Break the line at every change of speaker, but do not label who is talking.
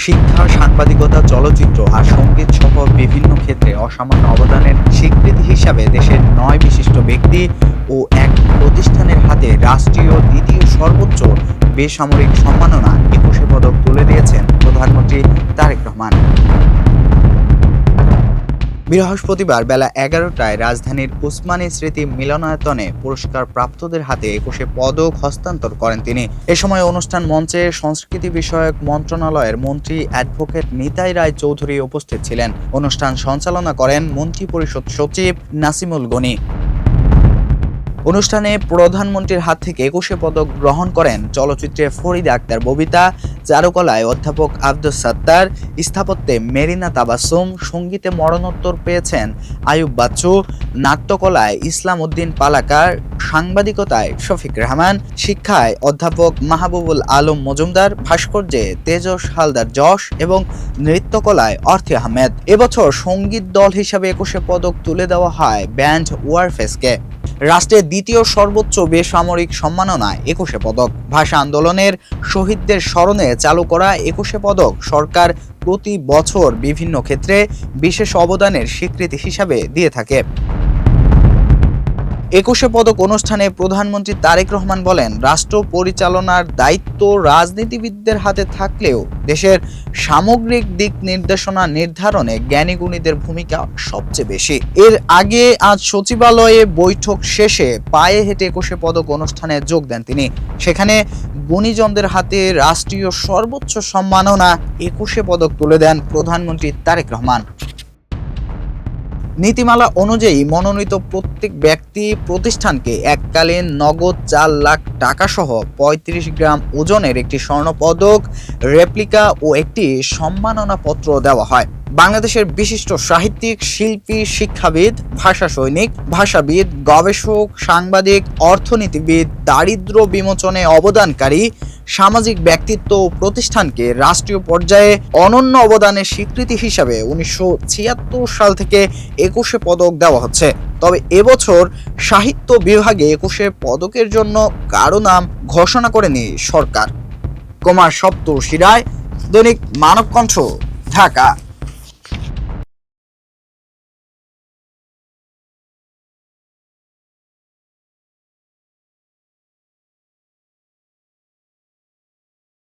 শিক্ষা, সাংবাদিকতা, চলচ্চিত্র আর সংগীত সহ বিভিন্ন ক্ষেত্রে অসামান্য অবদানের স্বীকৃতি হিসাবে দেশের ৯ বিশিষ্ট ব্যক্তি ও এক প্রতিষ্ঠানের হাতে রাষ্ট্রীয় দ্বিতীয় সর্বোচ্চ বেসামরিক সম্মাননা ২১ পদক তুলে দিয়েছেন প্রধানমন্ত্রী তারেক রহমান। বৃহস্পতিবার বেলা ১১টায় রাজধানীর উসমানী স্মৃতি মিলনায়তনে পুরস্কার প্রাপ্তদের হাতে ২১ পদক হস্তান্তর করেন তিনি। এ সময় অনুষ্ঠান মঞ্চে সংস্কৃতি বিষয়ক মন্ত্রণালয়ের মন্ত্রী অ্যাডভোকেট নিতাই রায় চৌধুরী উপস্থিত ছিলেন। অনুষ্ঠান সঞ্চালনা করেন মন্ত্রিপরিষদ সচিব নাসিমুল গনি। অনুষ্ঠানে প্রধানমন্ত্রীর হাত থেকে ২১ পদক গ্রহণ করেন চলচ্চিত্রে ফরিদা আক্তার ববিতা, চারুকলায় অধ্যাপক আব্দুস সাত্তার, স্থাপত্যে মেরিনা তাবাসসুম, সঙ্গীতে মরণোত্তর পেয়েছেন আয়ুব বাচ্চু, নাট্যকলায় ইসলাম উদ্দিন পালাকার, সাংবাদিকতায় শফিক রহমান, শিক্ষায় অধ্যাপক মাহবুবুল আলম মজুমদার, ভাস্কর্যে তেজস হালদার যশ এবং নৃত্যকলায় অর্থী আহমেদ। এবছর সঙ্গীত দল হিসাবে ২১ পদক তুলে দেওয়া হয় ব্যান্ড ওয়ারফেসকে। রাষ্ট্রের দ্বিতীয় সর্বোচ্চ বেসামরিক সম্মাননা ২১ পদক। ভাষা আন্দোলনের শহীদদের স্মরণে চালু করা ২১ পদক সরকার প্রতি বছর বিভিন্ন ক্ষেত্রে বিশেষ অবদানের স্বীকৃতি হিসাবে দিয়ে থাকে। ২১ পদক অনুষ্ঠানে প্রধানমন্ত্রী তারেক রহমান বলেন, রাষ্ট্র পরিচালনার দায়িত্ব রাজনীতিবিদদের হাতে থাকলেও দেশের সামগ্রিক দিক নির্দেশনা নির্ধারণে জ্ঞানীগুণীদের ভূমিকা সবচেয়ে বেশি। এর আগে আজ সচিবালয়ে বৈঠক শেষে পায়ে হেঁটে ২১ পদক অনুষ্ঠানে যোগ দেন তিনি। সেখানে গুণীজনদের হাতে রাষ্ট্রীয় সর্বোচ্চ সম্মাননা ২১ পদক তুলে দেন প্রধানমন্ত্রী তারেক রহমান। নীতিমালা অনুযায়ী মনোনীত প্রত্যেক ব্যক্তি প্রতিষ্ঠানকে এককালীন নগদ ৪ লাখ টাকা সহ ৩৫ গ্রাম ওজনের একটি স্বর্ণপদক, রেপ্লিকা ও একটি সম্মাননা পত্র দেওয়া হয়। বাংলাদেশের বিশিষ্ট সাহিত্যিক, শিল্পী, শিক্ষাবিদ, ভাষা সৈনিক, ভাষাবিদ, গবেষক, সাংবাদিক, অর্থনীতিবিদ, দারিদ্র্য বিমোচনে অবদানকারী সামাজিক ব্যক্তিত্ব ও প্রতিষ্ঠানকে রাষ্ট্রীয় পর্যায়ে অনন্য অবদানের স্বীকৃতি হিসাবে ১৯৭৬ সাল থেকে ২১ পদক দেওয়া হচ্ছে। তবে এবছর সাহিত্য বিভাগে ২১ পদকের জন্য কারো নাম ঘোষণা করেনি সরকার। কুমার সপ্তর্ষি রায়, দৈনিক মানবকণ্ঠ, ঢাকা।